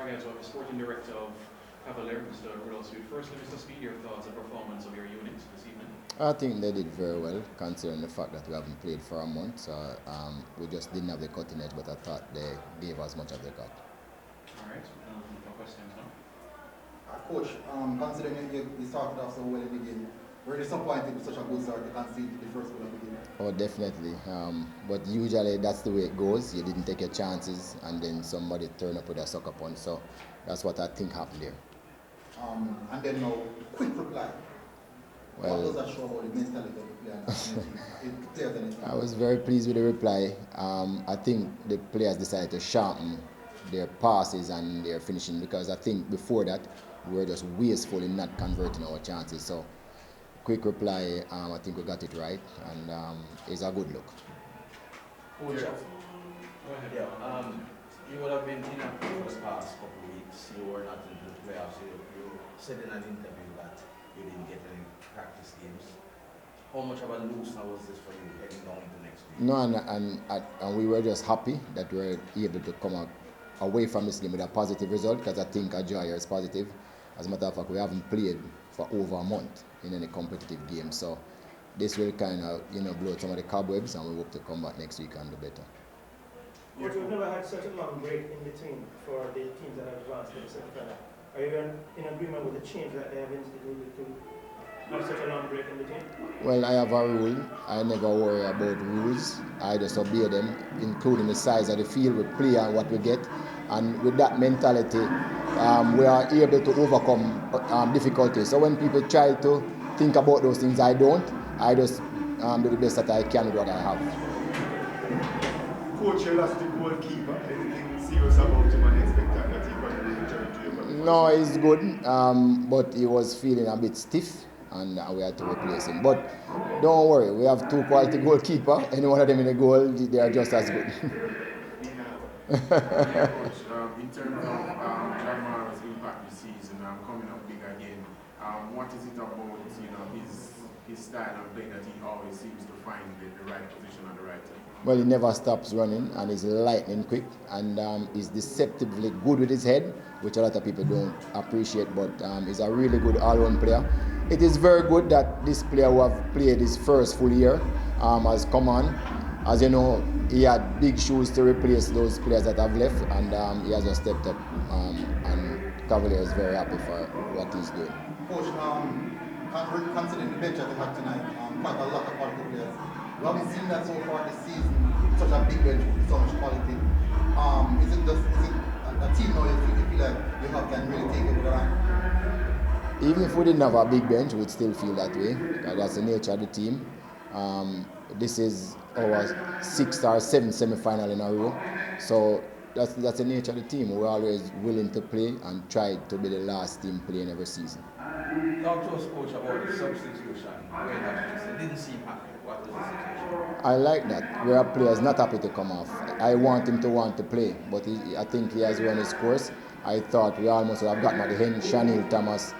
Arnett, sporting director of Cavalier, Mr. Rudolph Speid. Firstly, Mr. Speid, your thoughts and performance of your unit this evening? I think they did very well, considering the fact that we haven't played for a month. So we just didn't have the cutting edge, but I thought they gave as much as they got. All right. No questions now. Coach, considering you started off so well in the game, were you disappointed with such a good start to concede the first goal of the game? Oh, definitely. But usually that's the way it goes. You didn't take your chances, and then somebody turned up with a sucker punch. So that's what I think happened there. And then now, quick reply. Well, what does that show about the mentality of the player? I was very pleased with the reply. I think the players decided to sharpen their passes and their finishing, because I think before that we were just wasteful in not converting our chances. So quick reply, I think we got it right, and it's a good look. Coach, go ahead. Yeah, you would have been in a for the past couple of weeks. You were not into the playoffs. You said in an interview that you didn't get any practice games. How much of a loosener was this for you heading down into next week? No, and we were just happy that we were able to come out away from this game with a positive result, because I think our joy is positive. As a matter of fact, we haven't played for over a month in any competitive game, so this will kind of blow some of the cobwebs, and we hope to come back next week and do better. But we've never had such a long break in between for the teams that have advanced to the semifinal. Are you in agreement with the change that they have instituted to have such a long break in between? Well, I have a rule. I never worry about rules. I just obey them, including the size of the field we play and what we get. And with that mentality, we are able to overcome difficulties. So when people try to think about those things, I don't. I just do the best that I can with what I have. Coach, you lost the goalkeeper. Anything serious about him and expect that he can return to you? No, he's good, but he was feeling a bit stiff, and we had to replace him. But don't worry, we have two quality goalkeepers. Any one of them in the goal, they are just as good. Coach, in terms of Jamal's impact this season, coming up big again, what is it about his style of play that he always seems to find the right position at the right time? Well, he never stops running, and he's lightning quick, and he's deceptively good with his head, which a lot of people don't appreciate, but he's a really good all-round player. It is very good that this player who have played his first full year has come on. As you know, he had big shoes to replace those players that have left, and he has just stepped up, and Cavalier is very happy for what he's doing. Coach, considering the bench that they had tonight, quite a lot of quality players. We haven't seen that so far this season, such a big bench with so much quality. Is it a team now you feel like you have can really take it with the line? Even if we didn't have a big bench, we'd still feel that way. That's the nature of the team. This is our 6th or 7th semi-final in a row. So that's the nature of the team. We're always willing to play and try to be the last team playing every season. Talk to us, Coach, about the substitution. It didn't seem happy. What was the situation? I like that. Where a player is not happy to come off. I want him to want to play, but I think he has run his course. I thought we almost would have gotten at the end. Shanil, Thomas,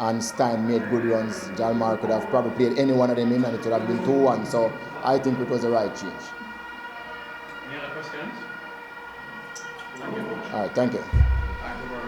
and Stein made good runs. Jalmar could have probably played any one of them in, and it would have been 2-1. So I think it was the right change. Any other questions? All right, thank you.